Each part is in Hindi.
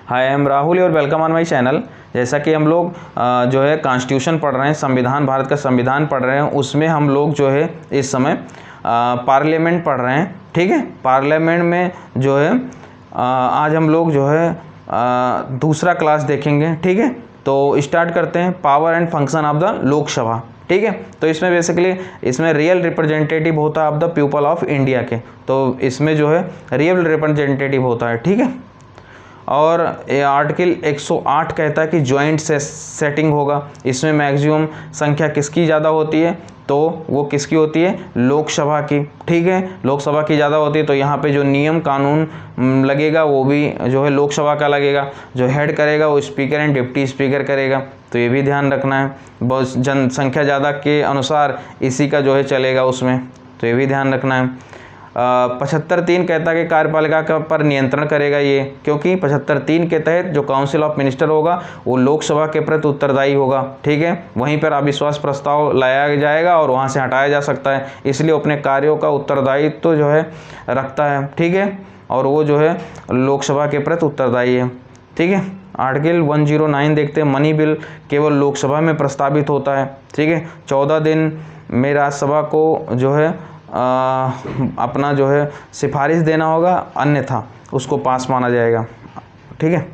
हाय, आई एम राहुल और वेलकम ऑन माय चैनल। जैसा कि हम लोग जो है कॉन्स्टिट्यूशन पढ़ रहे हैं, संविधान, भारत का संविधान पढ़ रहे हैं, उसमें हम लोग जो है इस समय पार्लियामेंट पढ़ रहे हैं। ठीक है, पार्लियामेंट में जो है आज हम लोग जो है दूसरा क्लास देखेंगे। ठीक है, तो स्टार्ट करते हैं। Power and function of the Lok Sabha. ठीक है, तो इसमें बेसिकली इसमें रियल रिप्रेजेंटेटिव होता है of the people of India के, तो इसमें जो है रियल रिप्रेजेंटेटिव होता है। ठीक है, और आर्टिकल 108 कहता है कि ज्वाइंट सेटिंग होगा। इसमें मैक्सिमम संख्या किसकी ज़्यादा होती है, तो वो किसकी होती है, लोकसभा की। ठीक है, लोकसभा की ज़्यादा होती है, तो यहाँ पे जो नियम कानून लगेगा वो भी जो है लोकसभा का लगेगा। जो हेड करेगा वो स्पीकर एंड डिप्टी स्पीकर करेगा, तो ये भी ध्यान रखना है। बहुत जनसंख्या ज़्यादा के अनुसार इसी का जो है चलेगा उसमें, तो ये भी ध्यान रखना है। 75(3) कहता है कि कार्यपालिका पर नियंत्रण करेगा ये, क्योंकि 75(3) के तहत जो काउंसिल ऑफ मिनिस्टर होगा वो लोकसभा के प्रति उत्तरदायी होगा। ठीक है, वहीं पर अविश्वास प्रस्ताव लाया जाएगा और वहां से हटाया जा सकता है, इसलिए अपने कार्यों का उत्तरदायित्व तो जो है रखता है। ठीक है, और वो जो है लोकसभा के प्रति उत्तरदायी है। ठीक है, आर्टिकल 109 देखते हैं। मनी बिल केवल लोकसभा में प्रस्तावित होता है। ठीक है, 14 दिन में राज्यसभा को जो है अपना जो है सिफारिश देना होगा, अन्यथा उसको पास माना जाएगा। ठीक है,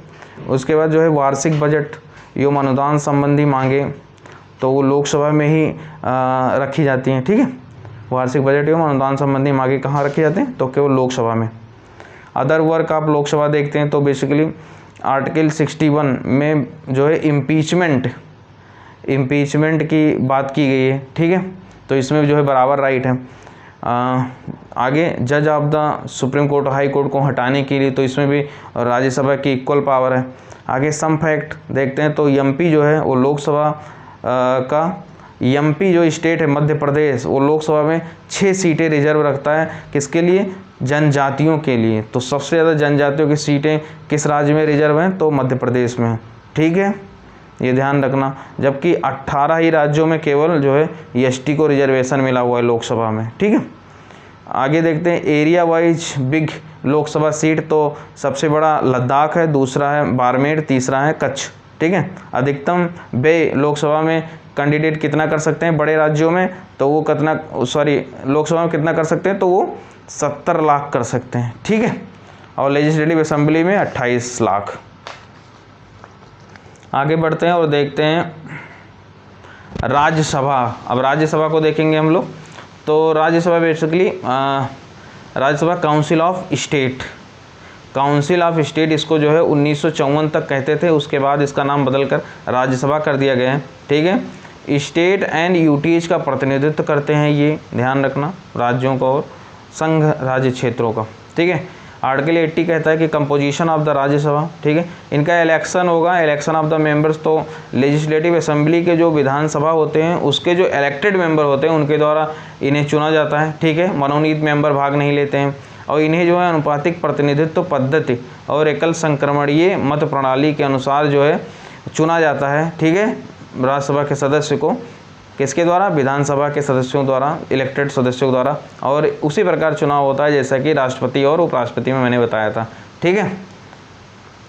उसके बाद जो है वार्षिक बजट एवं अनुदान संबंधी मांगे, तो वो लोकसभा में ही रखी जाती हैं। ठीक है, वार्षिक बजट एवं अनुदान संबंधी मांगे कहाँ रखी जाती हैं, तो केवल लोकसभा में। अदर वर्क आप लोकसभा देखते हैं, तो बेसिकली आर्टिकल 61 में जो है इम्पीचमेंट की बात की गई है। ठीक है, तो इसमें जो है बराबर राइट है। आगे जज of the supreme court, high court को हटाने के लिए, तो इसमें भी राज्यसभा की इक्वल पावर है। आगे सम फैक्ट देखते हैं, तो एमपी जो है वो लोकसभा का एमपी जो स्टेट है मध्य प्रदेश, वो लोकसभा में 6 सीटें रिजर्व रखता है। किसके लिए, जनजातियों के लिए। तो सबसे ज़्यादा जनजातियों की सीटें किस राज्य में रिजर्व हैं, तो मध्य प्रदेश में। ठीक है, ये ध्यान रखना। जबकि 18 ही राज्यों में केवल जो है एसटी को रिजर्वेशन मिला हुआ है लोकसभा में। ठीक है, आगे देखते हैं area wise big Lok Sabha seat, तो सबसे बड़ा लद्दाख है, दूसरा है बाड़मेर, तीसरा है कच्छ। ठीक है, अधिकतम व्यय लोकसभा में कैंडिडेट कितना कर सकते हैं बड़े राज्यों में, तो वो लोकसभा में कितना कर सकते हैं, तो वो 70 लाख कर सकते हैं। ठीक है, और लेजिस्लेटिव असेंबली में 28 लाख। आगे बढ़ते हैं और देखते हैं राज्यसभा। अब राज्यसभा को देखेंगे हम लोग, तो Rajya Sabha basically Rajya Sabha council of state इसको जो है 1954 तक कहते थे, उसके बाद इसका नाम बदलकर राज्यसभा कर दिया गया है। ठीक है, स्टेट एंड यूटीज का प्रतिनिधित्व करते हैं, ये ध्यान रखना, राज्यों का और संघ राज्य क्षेत्रों का। ठीक है, आर्टिकल 80 कहता है कि कंपोजिशन ऑफ द राज्यसभा। ठीक है, इनका इलेक्शन होगा, इलेक्शन ऑफ द मेंबर्स, तो लेजिस्लेटिव असेंबली के जो विधानसभा होते हैं उसके जो इलेक्टेड मेंबर होते हैं उनके द्वारा इन्हें चुना जाता है। ठीक है, मनोनीत मेंबर भाग नहीं लेते हैं, और इन्हें जो है अनुपातिक प्रतिनिधित्व पद्धति और एकल संक्रमणीय मत प्रणाली के अनुसार जो है चुना जाता है। ठीक है, राज्यसभा के सदस्य को किसके द्वारा, विधानसभा के सदस्यों द्वारा, इलेक्टेड सदस्यों द्वारा, और उसी प्रकार चुनाव होता है जैसा कि राष्ट्रपति और उपराष्ट्रपति में मैंने बताया था। ठीक है,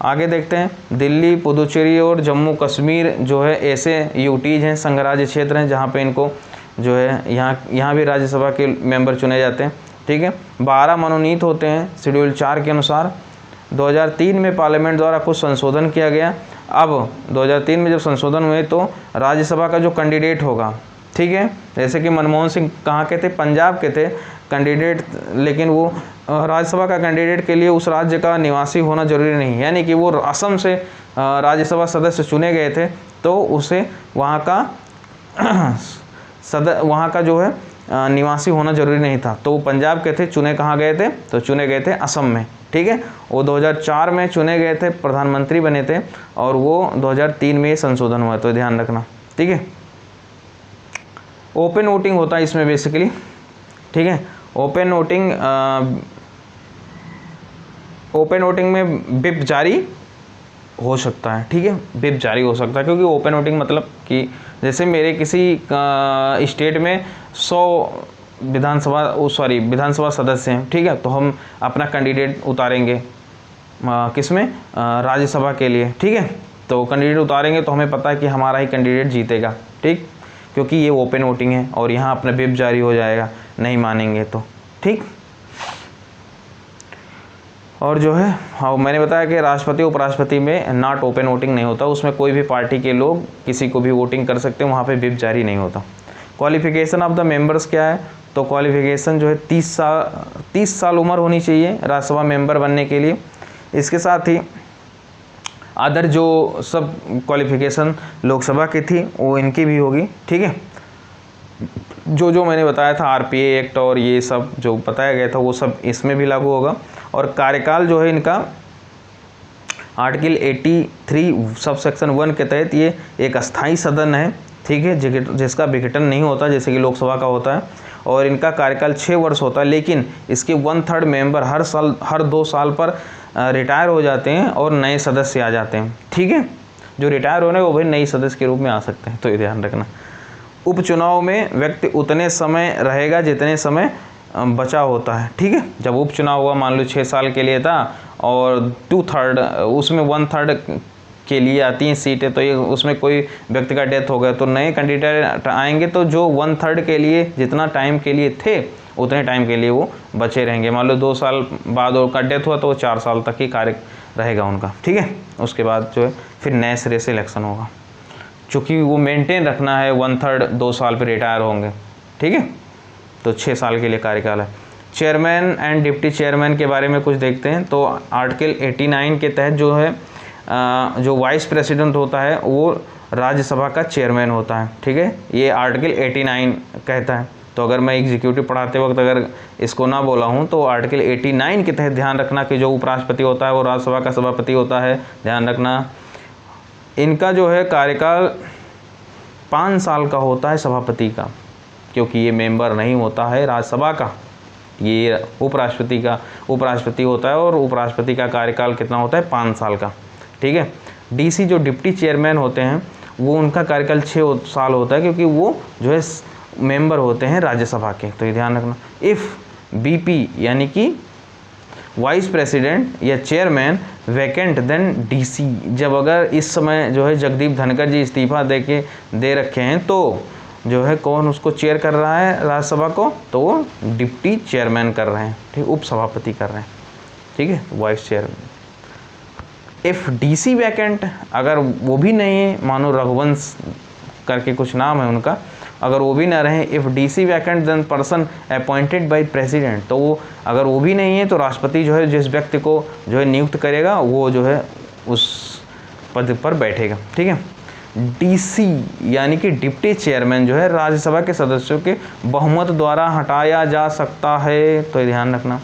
आगे देखते हैं दिल्ली, पुदुचेरी और जम्मू कश्मीर जो है ऐसे यूटीज हैं, संघ राज्य क्षेत्र हैं, जहाँ पे इनको जो है यहाँ भी राज्यसभा के मेंबर चुने जाते हैं। ठीक है, 12 मनोनीत होते हैं शेड्यूल 4 के अनुसार। 2003 में पार्लियामेंट द्वारा कुछ संशोधन किया गया। अब 2003 में जब संशोधन हुए तो राज्यसभा का जो कैंडिडेट होगा, ठीक है, जैसे कि मनमोहन सिंह कहाँ के थे, पंजाब के थे कैंडिडेट, लेकिन वो राज्यसभा का कैंडिडेट के लिए उस राज्य का निवासी होना जरूरी नहीं, यानी कि वो असम से राज्यसभा सदस्य चुने गए थे, तो उसे वहाँ का जो है निवासी होना जरूरी नहीं था। तो वो पंजाब के थे, चुने कहाँ गए थे, तो चुने गए थे असम में। ठीक है, वो 2004 में चुने गए थे, प्रधानमंत्री बने थे, और वो 2003 में संशोधन हुआ, तो ध्यान रखना। ठीक है, ओपन वोटिंग होता है इसमें बेसिकली। ठीक है, ओपन वोटिंग में विप जारी हो सकता है। ठीक है, विप जारी हो सकता है, क्योंकि ओपन वोटिंग मतलब कि जैसे मेरे किसी स्टेट में 100 विधानसभा सदस्य हैं। ठीक है, तो हम अपना कैंडिडेट उतारेंगे किसमें, राज्यसभा के लिए। ठीक है, तो कैंडिडेट उतारेंगे तो हमें पता है कि हमारा ही कैंडिडेट जीतेगा। ठीक, क्योंकि ये ओपन वोटिंग है और यहाँ अपना व्हिप जारी हो जाएगा नहीं मानेंगे तो। ठीक, और जो है हाँ मैंने बताया कि राष्ट्रपति उपराष्ट्रपति में नॉट ओपन वोटिंग नहीं होता, उसमें कोई भी पार्टी के लोग किसी को भी वोटिंग कर सकते हैं, वहाँ पे व्हिप जारी नहीं होता। क्वालिफिकेशन ऑफ द मेंबर्स क्या है, तो क्वालिफिकेशन जो है 30 साल उम्र होनी चाहिए राज्यसभा मेंबर बनने के लिए। इसके साथ ही अदर जो सब क्वालिफिकेशन लोकसभा की थी वो इनकी भी होगी। ठीक है, जो मैंने बताया था आरपीए एक्ट और ये सब जो बताया गया था वो सब इसमें भी लागू होगा। और कार्यकाल जो है इनका आर्टिकल 83 सब सेक्शन 1 के तहत ये एक अस्थाई सदन है। ठीक है, जिसका विघटन नहीं होता जैसे कि लोकसभा का होता है, और इनका कार्यकाल 6 वर्ष होता है, लेकिन इसके 1/3 मेंबर हर 2 साल पर रिटायर हो जाते हैं और नए सदस्य आ जाते हैं। ठीक है, जो रिटायर होने वो भी नई सदस्य के रूप में आ सकते हैं, तो ये ध्यान रखना। उपचुनाव में व्यक्ति उतने समय रहेगा जितने समय बचा होता है। ठीक है, जब उपचुनाव हुआ मान लो 6 साल के लिए था और 2/3 उसमें 1/3 के लिए आती हैं सीटें, तो ये उसमें कोई व्यक्ति का डेथ हो गया तो नए कैंडिडेट आएंगे, तो जो 1/3 के लिए जितना टाइम के लिए थे उतने टाइम के लिए वो बचे रहेंगे। मान लो 2 साल बाद उनका डेथ हुआ तो वो 4 साल तक ही कार्य रहेगा उनका। ठीक है, उसके बाद जो है फिर नए सिरे से इलेक्शन होगा, चूँकि वो मेंटेन रखना है 1/3 2 साल पर रिटायर होंगे। ठीक है, तो 6 साल के लिए कार्यकाल है। चेयरमैन एंड डिप्टी चेयरमैन के बारे में कुछ देखते हैं। तो आर्टिकल 89 के तहत जो है जो वाइस प्रेसिडेंट होता है वो राज्यसभा का चेयरमैन होता है। ठीक है, ये आर्टिकल 89 कहता है। तो अगर मैं एग्जीक्यूटिव पढ़ाते वक्त अगर इसको ना बोला हूँ तो आर्टिकल 89 के तहत ध्यान रखना कि जो उपराष्ट्रपति होता है वो राज्यसभा का सभापति होता है। ध्यान रखना इनका जो है कार्यकाल 5 साल का होता है सभापति का, क्योंकि ये मेंबर नहीं होता है राज्यसभा का, ये उपराष्ट्रपति होता है और उपराष्ट्रपति का कार्यकाल कितना होता है 5 साल का। ठीक है, डीसी जो डिप्टी चेयरमैन होते हैं वो उनका कार्यकाल 6 साल होता है, क्योंकि वो जो है मेंबर होते हैं राज्यसभा के। तो ये ध्यान रखना। इफ़ बीपी यानी कि वाइस प्रेसिडेंट या चेयरमैन वैकेंट देन डीसी, जब अगर इस समय जो है जगदीप धनखड़ जी इस्तीफा दे रखे हैं तो जो है कौन उसको चेयर कर रहा है राज्यसभा को, तो वो डिप्टी चेयरमैन कर रहे हैं। ठीक, उपसभापति कर रहे हैं। ठीक है, vice chairman. If DC vacant, अगर वो भी नहीं है, मानो रघुवंश करके कुछ नाम है उनका, अगर वो भी ना रहे, if DC vacant then person appointed by president, तो वो अगर वो भी नहीं है तो राष्ट्रपति जो है जिस व्यक्ति को जो है नियुक्त करेगा वो जो है उस पद पर बैठेगा। ठीक है, डीसी यानी कि डिप्टी चेयरमैन जो है राज्यसभा के सदस्यों के बहुमत द्वारा हटाया जा सकता है। तो ये ध्यान रखना।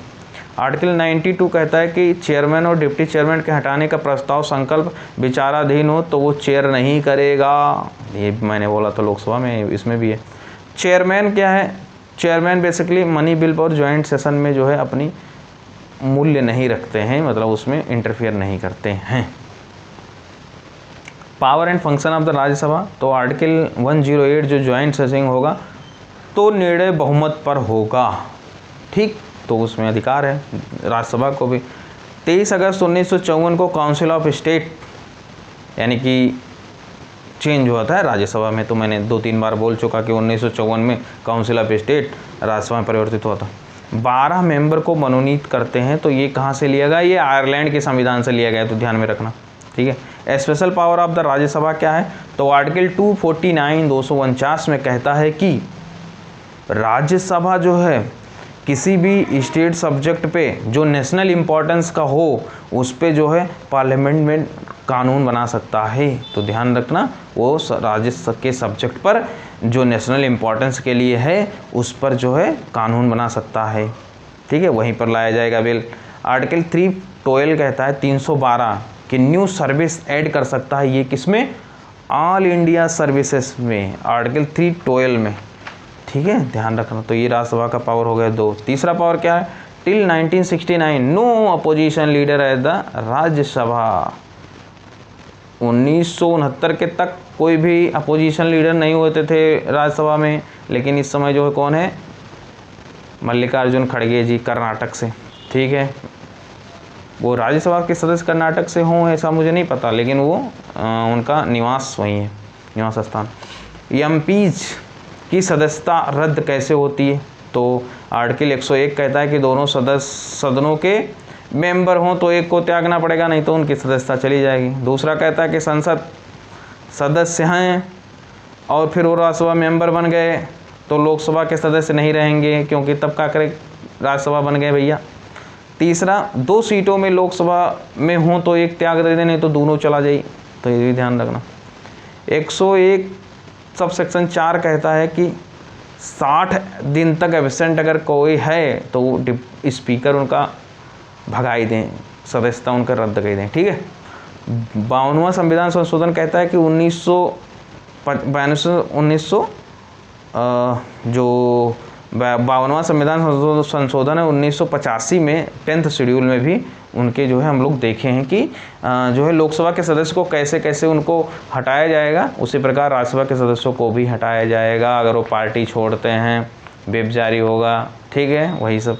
आर्टिकल 92 कहता है कि चेयरमैन और डिप्टी चेयरमैन के हटाने का प्रस्ताव संकल्प विचाराधीन हो तो वो चेयर नहीं करेगा। ये मैंने बोला तो लोकसभा में इसमें भी है। चेयरमैन क्या है, चेयरमैन बेसिकली मनी बिल और ज्वाइंट सेशन में जो है अपनी मूल्य नहीं रखते हैं, मतलब उसमें इंटरफियर नहीं करते हैं। Power and function of the Rajya Sabha, तो आर्टिकल 108 जो ज्वाइंट सेशन होगा तो निर्णय बहुमत पर होगा। ठीक, तो उसमें अधिकार है राज्यसभा को भी। 23 अगस्त 1954 को काउंसिल ऑफ स्टेट यानी कि चेंज हुआ था राज्यसभा में, तो मैंने 2-3 बार बोल चुका कि 1954 में काउंसिल ऑफ स्टेट राज्यसभा में परिवर्तित हुआ था। 12 मेंबर को मनोनीत करते हैं, तो ये कहाँ से लिया गया, ये आयरलैंड के संविधान से लिया गया, तो ध्यान में रखना। ठीक है, special power of the Rajya Sabha क्या है, तो आर्टिकल 249 में कहता है कि राज्यसभा जो है किसी भी स्टेट सब्जेक्ट पे जो नेशनल इम्पोर्टेंस का हो उस पे जो है पार्लियामेंट में कानून बना सकता है। तो ध्यान रखना वो राज्य के सब्जेक्ट पर जो नेशनल इम्पोर्टेंस के लिए है उस पर जो है कानून बना सकता है। ठीक है, वहीं पर लाया जाएगा बिल। आर्टिकल 312 कहता है 312 कि न्यू सर्विस ऐड कर सकता है, ये किसमें, ऑल इंडिया सर्विसेज में, आर्टिकल 312 में। ठीक है, ध्यान रखना। तो ये राज्यसभा का पावर हो गया 2। तीसरा पावर क्या है, till 1969 no opposition leader at the Rajya Sabha. 1969 के तक कोई भी अपोजिशन लीडर नहीं होते थे राज्यसभा में, लेकिन इस समय जो है कौन है, मल्लिकार्जुन खड़गे जी कर्नाटक से। ठीक है, वो राज्यसभा के सदस्य कर्नाटक से हों ऐसा मुझे नहीं पता, लेकिन वो उनका निवास वहीं है, निवास स्थान। एमपीज की सदस्यता रद्द कैसे होती है? तो आर्टिकल 101 कहता है कि दोनों सदनों के मेंबर हों तो एक को त्यागना पड़ेगा, नहीं तो उनकी सदस्यता चली जाएगी। दूसरा कहता है कि संसद सदस्य हैं और फिर वो राज्यसभा मेंबर बन गए तो लोकसभा के सदस्य नहीं रहेंगे, क्योंकि तब क्या करें, राज्यसभा बन गए भैया। तीसरा, 2 सीटों में लोकसभा में हों तो एक त्याग दे दें, नहीं तो दोनों चला जाए, तो ये भी ध्यान रखना। 101 सब सेक्शन 4 कहता है कि 60 दिन तक एब्सेंट अगर कोई है तो स्पीकर उनका भगाई दें, सदस्यता उनका रद्द कर दें, ठीक है। 52वां संविधान संशोधन कहता है कि 52वां संविधान संशोधन है 1985 में 10th शेड्यूल में भी उनके जो है हम लोग देखे हैं कि जो है लोकसभा के सदस्य को कैसे कैसे उनको हटाया जाएगा, उसी प्रकार राज्यसभा के सदस्यों को भी हटाया जाएगा अगर वो पार्टी छोड़ते हैं, व्हिप जारी होगा, ठीक है, वही सब।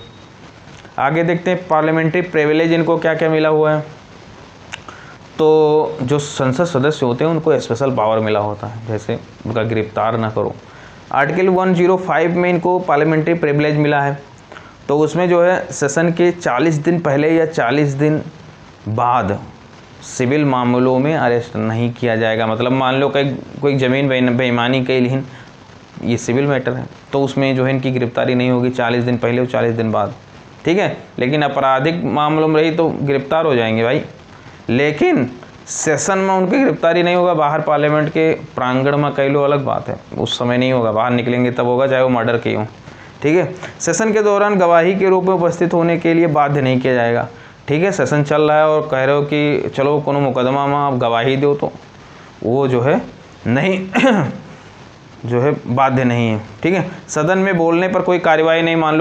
आगे देखते हैं पार्लियामेंट्री प्रिविलेज इनको क्या क्या मिला हुआ है। तो जो संसद सदस्य होते हैं उनको स्पेशल पावर मिला होता है, जैसे उनका गिरफ्तार ना करो। आर्टिकल 105 में इनको पार्लियामेंट्री प्रिविलेज मिला है, तो उसमें जो है सेशन के 40 दिन पहले या 40 दिन बाद सिविल मामलों में अरेस्ट नहीं किया जाएगा। मतलब मान लो कोई ज़मीन बेईमानी के लिए, ये सिविल मैटर है, तो उसमें जो है इनकी गिरफ्तारी नहीं होगी 40 दिन पहले और 40 दिन बाद, ठीक है। लेकिन आपराधिक मामलों में रही तो गिरफ्तार हो जाएंगे भाई, लेकिन सेशन में उनकी गिरफ्तारी नहीं होगा। बाहर पार्लियामेंट के प्रांगण में कई लो अलग बात है, उस समय नहीं होगा, बाहर निकलेंगे तब होगा, चाहे वो मर्डर की हो, ठीक है। सेशन के दौरान गवाही के रूप में उपस्थित होने के लिए बाध्य नहीं किया जाएगा, ठीक है। सेशन चल रहा है और कह रहे हो कि चलो कोनो मुकदमा में आप गवाही दो, तो वो जो है नहीं जो है बाध्य नहीं है, ठीक है। सदन में बोलने पर कोई कार्रवाई नहीं, मान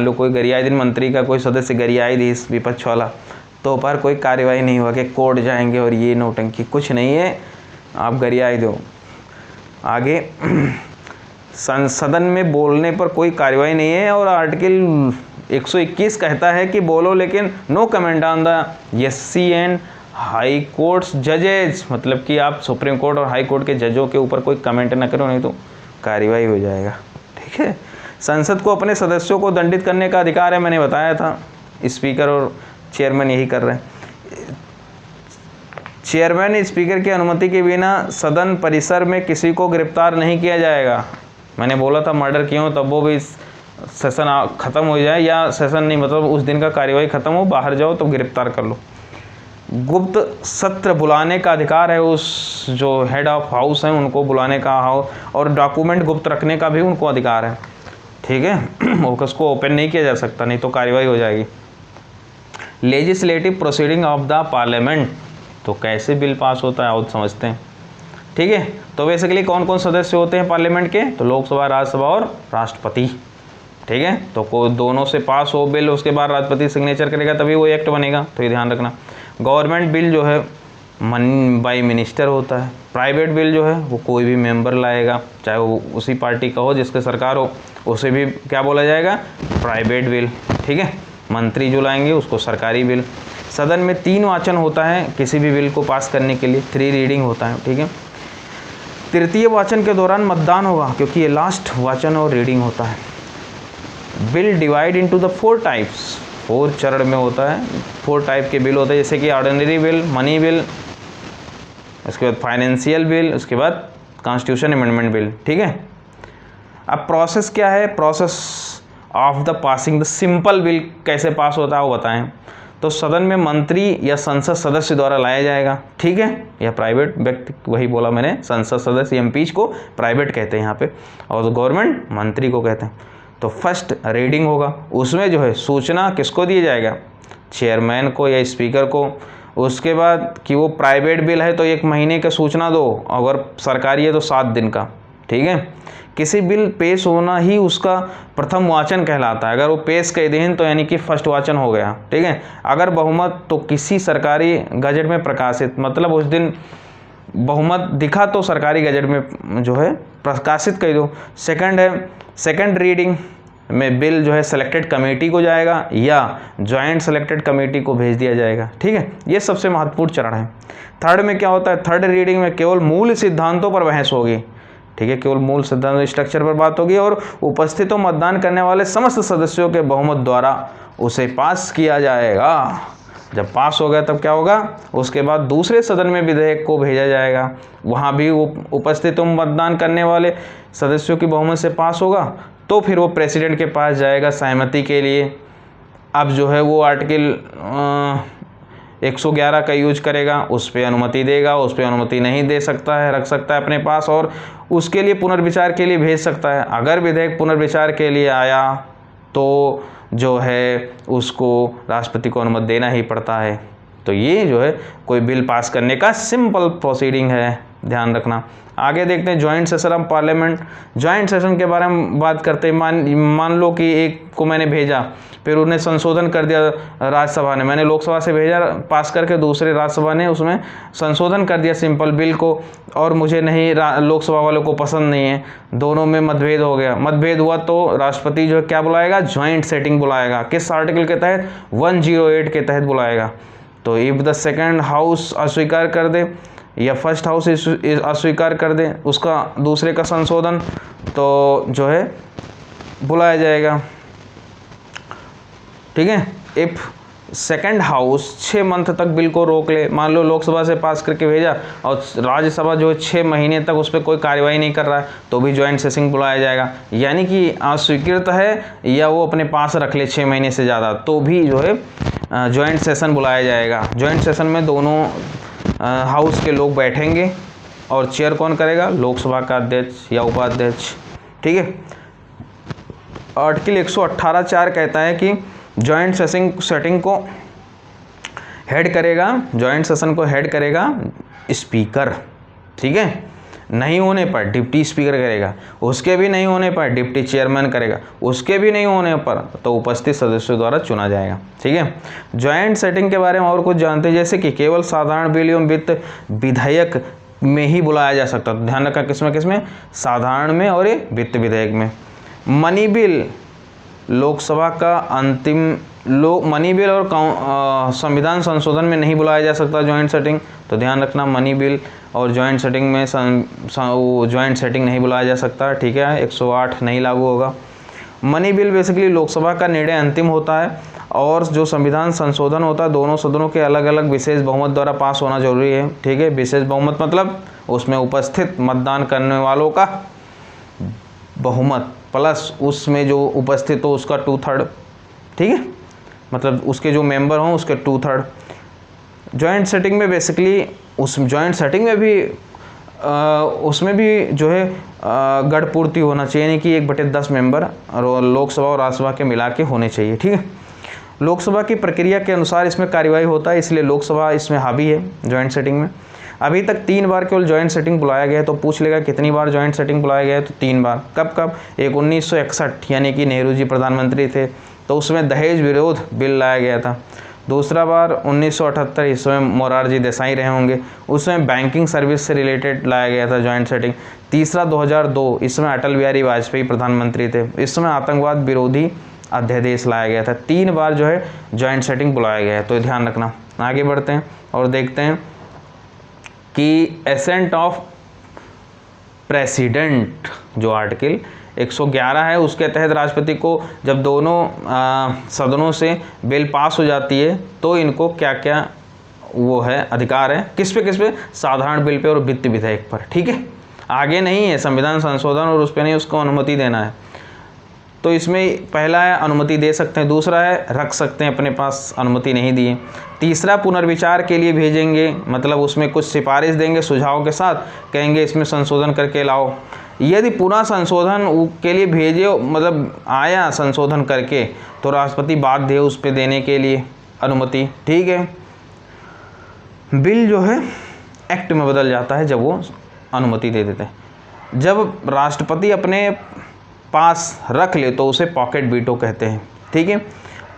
लो कोई गरियाधीन मंत्री का कोई सदस्य गरियाई दी विपक्ष वाला, तो पर कोई कार्रवाई नहीं हुआ कि कोर्ट जाएंगे और ये नौटंकी, कुछ नहीं है, आप गरियाई दो। आगे सदन में बोलने पर कोई कार्रवाई नहीं है, और आर्टिकल 121 कहता है कि बोलो लेकिन no comment on the SC and high courts जजेज, मतलब कि आप सुप्रीम कोर्ट और हाई कोर्ट के जजों के ऊपर कोई कमेंट ना करो, नहीं तो कार्रवाई हो जाएगा, ठीक है। संसद को अपने सदस्यों को दंडित करने का अधिकार है, मैंने बताया था, स्पीकर और चेयरमैन यही कर रहे हैं। चेयरमैन स्पीकर की अनुमति के बिना सदन परिसर में किसी को गिरफ्तार नहीं किया जाएगा। मैंने बोला था मर्डर क्यों, तब वो भी सेशन ख़त्म हो जाए, या सेशन नहीं मतलब उस दिन का कार्यवाही ख़त्म हो, बाहर जाओ तो गिरफ्तार कर लो। गुप्त सत्र बुलाने का अधिकार है, उस जो हेड ऑफ हाउस हैं उनको बुलाने का, और डॉक्यूमेंट गुप्त रखने का भी उनको अधिकार है, ठीक है। उसको ओपन नहीं किया जा सकता, नहीं तो कार्रवाई हो जाएगी। Legislative proceeding of the parliament, तो कैसे बिल पास होता है आप समझते हैं, ठीक है। तो बेसिकली कौन कौन सदस्य होते हैं पार्लियामेंट के, तो लोकसभा, राज्यसभा और राष्ट्रपति, ठीक है। तो कोई दोनों से पास हो बिल, उसके बाद राष्ट्रपति सिग्नेचर करेगा तभी वो एक्ट बनेगा, तो ये ध्यान रखना। गवर्नमेंट बिल जो है बाय मिनिस्टर होता है। प्राइवेट बिल जो है वो कोई भी मेंबर लाएगा, चाहे वो उसी पार्टी का हो जिसके सरकार हो, उसे भी क्या बोला जाएगा, प्राइवेट बिल, ठीक है। मंत्री जो लाएंगे उसको सरकारी बिल। सदन में 3 वाचन होता है किसी भी बिल को पास करने के लिए, 3 रीडिंग होता है, ठीक है। तृतीय वाचन के दौरान मतदान होगा, क्योंकि ये लास्ट वाचन और रीडिंग होता है। Bill divide into the 4 types, 4 चरण में होता है, 4 टाइप के बिल होते हैं, जैसे कि ऑर्डिनरी बिल, मनी बिल, उसके बाद फाइनेंशियल बिल, उसके बाद कॉन्स्टिट्यूशन अमेंडमेंट बिल, ठीक है। अब प्रोसेस क्या है, process of the passing the simple bill कैसे पास होता है वो बताएं। तो सदन में मंत्री या संसद सदस्य द्वारा लाया जाएगा, ठीक है, या प्राइवेट व्यक्ति, वही बोला मैंने, संसद सदस्य एमपीज को प्राइवेट कहते हैं यहाँ पे, और गवर्नमेंट मंत्री को कहते हैं। तो फर्स्ट रीडिंग होगा, उसमें जो है सूचना किसको दिया जाएगा, चेयरमैन को या स्पीकर को। उसके बाद कि वो प्राइवेट बिल है तो 1 महीने का सूचना दो, अगर सरकारी है तो 7 दिन का, ठीक है। किसी बिल पेश होना ही उसका प्रथम वाचन कहलाता है, अगर वो पेश कर दें तो यानी कि फर्स्ट वाचन हो गया, ठीक है। अगर बहुमत तो किसी सरकारी गजट में प्रकाशित, मतलब उस दिन बहुमत दिखा तो सरकारी गजट में जो है प्रकाशित कर दो। सेकंड है सेकंड रीडिंग, में बिल जो है सेलेक्टेड कमेटी को जाएगा या जॉइंट सेलेक्टेड कमेटी को भेज दिया जाएगा। ठीक है, ये सबसे महत्वपूर्ण चरण है। थर्ड में क्या होता है, थर्ड रीडिंग में केवल मूल सिद्धांतों पर बहस होगी। ठीक है, केवल मूल सिद्धांत स्ट्रक्चर पर बात होगी और उपस्थित मतदान करने वाले समस्त सदस्यों के बहुमत द्वारा उसे पास किया जाएगा। जब पास हो गया तब क्या होगा, उसके बाद दूसरे सदन में विधेयक को भेजा जाएगा, वहाँ भी उपस्थित मतदान करने वाले सदस्यों की बहुमत से पास होगा, तो फिर वो प्रेसिडेंट के पास जाएगा सहमति के लिए। अब जो है वो आर्टिकल 111 का यूज करेगा, उस पर अनुमति देगा, उस पर अनुमति नहीं दे सकता है, रख सकता है अपने पास और उसके लिए पुनर्विचार के लिए भेज सकता है। अगर विधेयक पुनर्विचार के लिए आया तो जो है उसको राष्ट्रपति को अनुमति देना ही पड़ता है। तो ये जो है कोई बिल पास करने का सिंपल प्रोसीडिंग है, ध्यान रखना। आगे देखते हैं joint session of parliament. Joint session के बारे में बात करते हैं। मान लो कि एक को मैंने भेजा, फिर उन्हें संशोधन कर दिया राज्यसभा ने, मैंने लोकसभा से भेजा पास करके, दूसरे राज्यसभा ने उसमें संशोधन कर दिया सिंपल बिल को, और मुझे नहीं, लोकसभा वालों को पसंद नहीं है, दोनों में मतभेद हो गया। मतभेद हुआ तो राष्ट्रपति जो है क्या बुलाएगा, जॉइंट सेटिंग बुलाएगा। किस आर्टिकल के तहत, 108 के तहत बुलाएगा। तो इफ द सेकेंड हाउस अस्वीकार कर दे या फर्स्ट हाउस अस्वीकार कर दे उसका दूसरे का संशोधन, तो जो है बुलाया जाएगा। ठीक है, इफ सेकेंड हाउस 6 मंथ तक बिल को रोक ले, मान लो लोकसभा से पास करके भेजा और राज्यसभा जो है 6 महीने तक उस पर कोई कार्रवाई नहीं कर रहा है, तो भी जॉइंट सेशन बुलाया जाएगा। यानी कि अस्वीकृत है या वो अपने पास रख ले 6 महीने से ज़्यादा, तो भी जो है जॉइंट सेशन बुलाया जाएगा। जॉइंट सेशन में दोनों हाउस के लोग बैठेंगे और चेयर कौन करेगा, लोकसभा का अध्यक्ष या उपाध्यक्ष। ठीक है, आर्टिकल 118(4) कहता है कि जॉइंट सेटिंग को हेड करेगा, जॉइंट सेशन को हेड करेगा स्पीकर। ठीक है, नहीं होने पर डिप्टी स्पीकर करेगा, उसके भी नहीं होने पर डिप्टी चेयरमैन करेगा, उसके भी नहीं होने पर तो उपस्थित सदस्यों द्वारा चुना जाएगा। ठीक है, जॉइंट सेटिंग के बारे में और कुछ जानते हैं, जैसे कि केवल साधारण बिल एवं वित्त विधेयक में ही बुलाया जा सकता है। ध्यान रखा, किसमें, साधारण में और ये वित्त विधेयक में। मनी बिल लोकसभा का अंतिम मनी बिल और संविधान संशोधन में नहीं बुलाया जा सकता जॉइंट सेटिंग। तो ध्यान रखना, मनी बिल और जॉइंट सेटिंग में जॉइंट सेटिंग नहीं बुलाया जा सकता। ठीक है, 108 नहीं लागू होगा। मनी बिल बेसिकली लोकसभा का निर्णय अंतिम होता है और जो संविधान संशोधन होता है दोनों सदनों के अलग अलग विशेष बहुमत द्वारा पास होना जरूरी है। ठीक है, विशेष बहुमत मतलब उसमें उपस्थित मतदान करने वालों का बहुमत प्लस उसमें जो उपस्थित हो उसका 2/3। ठीक है, मतलब उसके जो मेंबर हों उसके 2/3। जॉइंट सेटिंग में बेसिकली उस जॉइंट सेटिंग में भी उसमें भी जो है गढ़ पूर्ति होना चाहिए, यानी कि 1/10 मेंबर और लोकसभा और राज्यसभा के मिला के होने चाहिए। ठीक है, लोकसभा की प्रक्रिया के अनुसार इसमें कार्यवाही होता है, इसलिए लोकसभा इसमें हावी है जॉइंट सेटिंग में। अभी तक 3 बार केवल जॉइंट सेटिंग बुलाया गया है, तो पूछ लेगा कितनी बार जॉइंट सेटिंग बुलाया गया है, तो 3 बार। कब कब, एक 1961 यानी कि नेहरू जी प्रधानमंत्री थे तो उसमें दहेज विरोध बिल लाया गया था। दूसरा बार 1978, इसमें मोरारजी देसाई रहे होंगे, उसमें बैंकिंग सर्विस से रिलेटेड लाया गया था जॉइंट सेटिंग। तीसरा 2002, इसमें अटल बिहारी वाजपेयी प्रधानमंत्री थे, इसमें आतंकवाद विरोधी अध्यादेश लाया गया था। 3 बार जो है जॉइंट सेटिंग बुलाया गया है, तो ध्यान रखना। आगे बढ़ते हैं और देखते हैं कि एसेंट ऑफ प्रेसिडेंट जो आर्टिकल 111 है उसके तहत राष्ट्रपति को जब दोनों सदनों से बिल पास हो जाती है तो इनको क्या क्या वो है अधिकार है, किस पे, साधारण बिल पे और वित्त विधेयक पर। ठीक है, आगे नहीं है संविधान संशोधन और उस पर नहीं, उसको अनुमति देना है। तो इसमें पहला है अनुमति दे सकते हैं, दूसरा है रख सकते हैं अपने पास, अनुमति नहीं दिए। तीसरा पुनर्विचार के लिए भेजेंगे, मतलब उसमें कुछ सिफारिश देंगे सुझाव के साथ, कहेंगे इसमें संशोधन करके लाओ। यदि पुनः संशोधन के लिए भेजे, मतलब आया संशोधन करके, तो राष्ट्रपति बाध्य है उस पर देने के लिए अनुमति। ठीक है, बिल जो है एक्ट में बदल जाता है जब वो अनुमति दे देते हैं। जब राष्ट्रपति अपने पास रख ले तो उसे पॉकेट वीटो कहते हैं। ठीक है,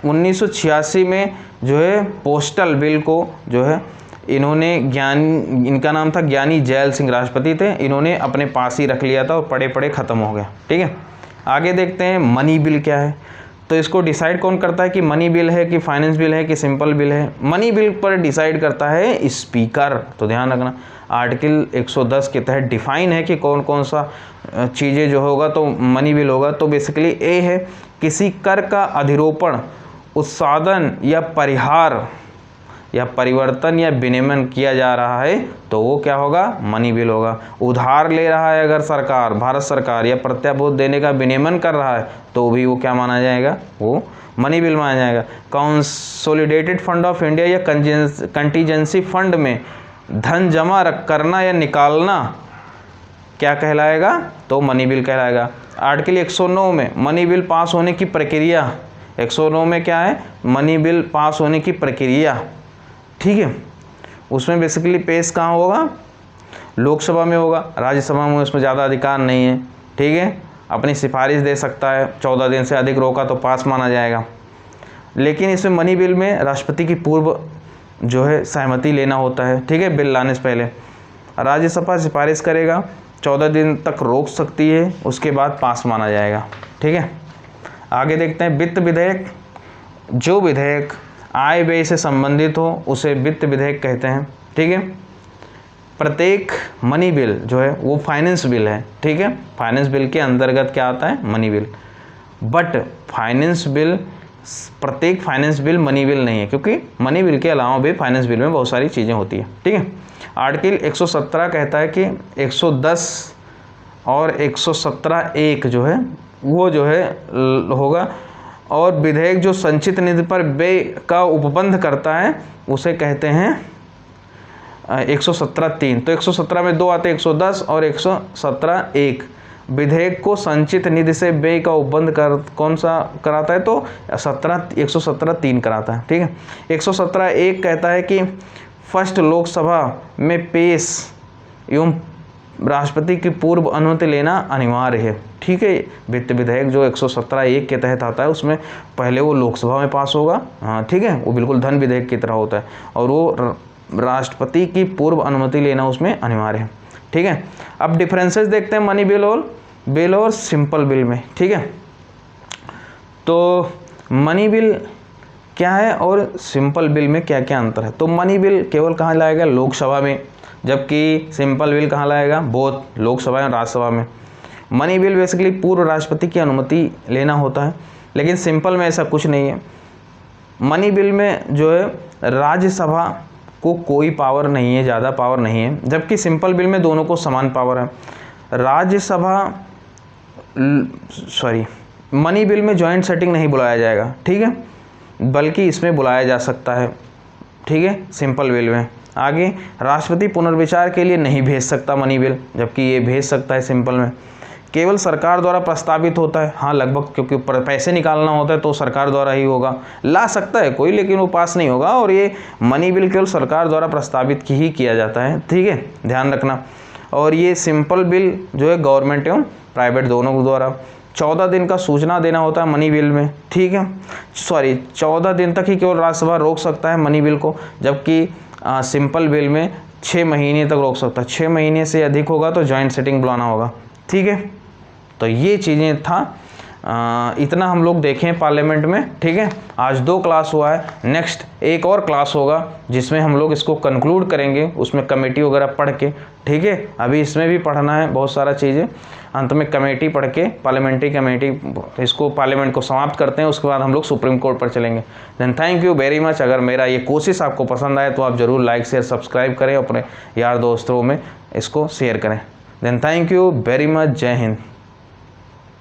1986 में जो है पोस्टल बिल को जो है इन्होंने इनका नाम था ज्ञानी जैल सिंह, राष्ट्रपति थे, इन्होंने अपने पास ही रख लिया था और पड़े पड़े ख़त्म हो गया। ठीक है, आगे देखते हैं मनी बिल क्या है। तो इसको डिसाइड कौन करता है कि मनी बिल है कि फाइनेंस बिल है कि सिंपल बिल है? मनी बिल पर डिसाइड करता है स्पीकर। तो ध्यान रखना, आर्टिकल 110 के तहत डिफाइन है कि कौन कौन सा चीज़ें जो होगा तो मनी बिल होगा। तो बेसिकली ए है, किसी कर का अधिरोपण, उत्साधन या परिहार या परिवर्तन या विनियमन किया जा रहा है तो वो क्या होगा? मनी बिल होगा। उधार ले रहा है अगर सरकार, भारत सरकार, या प्रत्याभूत देने का विनियमन कर रहा है तो भी वो क्या माना जाएगा? वो मनी बिल माना जाएगा। कंसोलिडेटेड फंड ऑफ इंडिया या कंटीजेंसी फंड में धन जमा करना या निकालना क्या कहलाएगा? तो मनी बिल कहलाएगा। आर्टिकल 109 में मनी बिल पास होने की प्रक्रिया, 109 में क्या है? मनी बिल पास होने की प्रक्रिया, ठीक है। उसमें बेसिकली पेश कहाँ होगा? लोकसभा में होगा, राज्यसभा में उसमें ज़्यादा अधिकार नहीं है, ठीक है। अपनी सिफारिश दे सकता है, 14 दिन से अधिक रोका तो पास माना जाएगा। लेकिन इसमें मनी बिल में राष्ट्रपति की पूर्व जो है सहमति लेना होता है, ठीक है, बिल लाने से पहले। राज्यसभा सिफारिश करेगा, 14 दिन तक रोक सकती है, उसके बाद पास माना जाएगा, ठीक है। आगे देखते हैं वित्त विधेयक। जो विधेयक आय व्यय से संबंधित हो उसे वित्त विधेयक कहते हैं, ठीक है। प्रत्येक मनी बिल जो है वो फाइनेंस बिल है, ठीक है। फाइनेंस बिल के अंतर्गत क्या आता है? Money bill. But finance bill, प्रत्येक फाइनेंस बिल मनी बिल नहीं है, क्योंकि मनी बिल के अलावा भी फाइनेंस बिल में बहुत सारी चीज़ें होती है, ठीक है। आर्टिकल 117 कहता है कि 110 और 117(1) जो है वो जो है होगा, और विधेयक जो संचित निधि पर व्यय का उपबंध करता है उसे कहते हैं 117(3). तो 117 में दो आते हैं, 110 और 117(1). विधेयक को संचित निधि से व्यय का उपबंध कर कौन सा कराता है? तो 117(3) कराता है, ठीक है। 117(1) कहता है कि फर्स्ट लोकसभा में पेश एवं राष्ट्रपति की पूर्व अनुमति लेना अनिवार्य है, ठीक है। वित्त विधेयक जो 117(1) के तहत आता है उसमें पहले वो लोकसभा में पास होगा, हाँ, ठीक है। वो बिल्कुल धन विधेयक की तरह होता है, और वो राष्ट्रपति की पूर्व अनुमति लेना उसमें अनिवार्य है, ठीक है। अब डिफरेंसेस देखते हैं मनी बिल और सिंपल बिल में, ठीक है। तो मनी बिल क्या है और सिंपल बिल में क्या क्या अंतर है? तो मनी बिल केवल कहाँ लाएगा? लोकसभा में, जबकि सिंपल बिल कहाँ लाएगा? बोथ लोकसभा और राज्यसभा में। मनी बिल बेसिकली पूर्व राष्ट्रपति की अनुमति लेना होता है, लेकिन सिंपल में ऐसा कुछ नहीं है। मनी बिल में जो है राज्यसभा को कोई पावर नहीं है, ज़्यादा पावर नहीं है, जबकि सिंपल बिल में दोनों को समान पावर है। मनी बिल में जॉइंट सेटिंग नहीं बुलाया जाएगा, ठीक है, बल्कि इसमें बुलाया जा सकता है, ठीक है, सिंपल बिल में। आगे राष्ट्रपति पुनर्विचार के लिए नहीं भेज सकता मनी बिल, जबकि ये भेज सकता है सिंपल में। केवल सरकार द्वारा प्रस्तावित होता है, हाँ लगभग, क्योंकि पैसे निकालना होता है तो सरकार द्वारा ही होगा, ला सकता है कोई लेकिन वो पास नहीं होगा। और ये मनी बिल केवल सरकार द्वारा प्रस्तावित ही किया जाता है, ठीक है, ध्यान रखना। और ये सिंपल बिल जो है गवर्नमेंट एवं प्राइवेट दोनों द्वारा 14 दिन का सूचना देना होता है मनी बिल में, ठीक है। 14 दिन तक ही केवल राज्यसभा रोक सकता है मनी बिल को, जबकि सिंपल बिल में 6 महीने तक रोक सकता है। 6 महीने से अधिक होगा तो जॉइंट सेटिंग बुलाना होगा, ठीक है। तो ये चीज़ें था, इतना हम लोग देखें पार्लियामेंट में, ठीक है। आज 2 क्लास हुआ है, नेक्स्ट एक और क्लास होगा जिसमें हम लोग इसको कंक्लूड करेंगे, उसमें कमेटी वगैरह पढ़ के, ठीक है। अभी इसमें भी पढ़ना है बहुत सारा चीज़ें, अंत में कमेटी पढ़ के पार्लियामेंट्री कमेटी इसको पार्लियामेंट को समाप्त करते हैं, उसके बाद हम लोग सुप्रीम कोर्ट पर चलेंगे। Then thank you very much. अगर मेरा ये कोशिश आपको पसंद आए तो आप ज़रूर लाइक शेयर सब्सक्राइब करें, अपने यार दोस्तों में इसको शेयर करें। Then thank you very much. जय हिंद।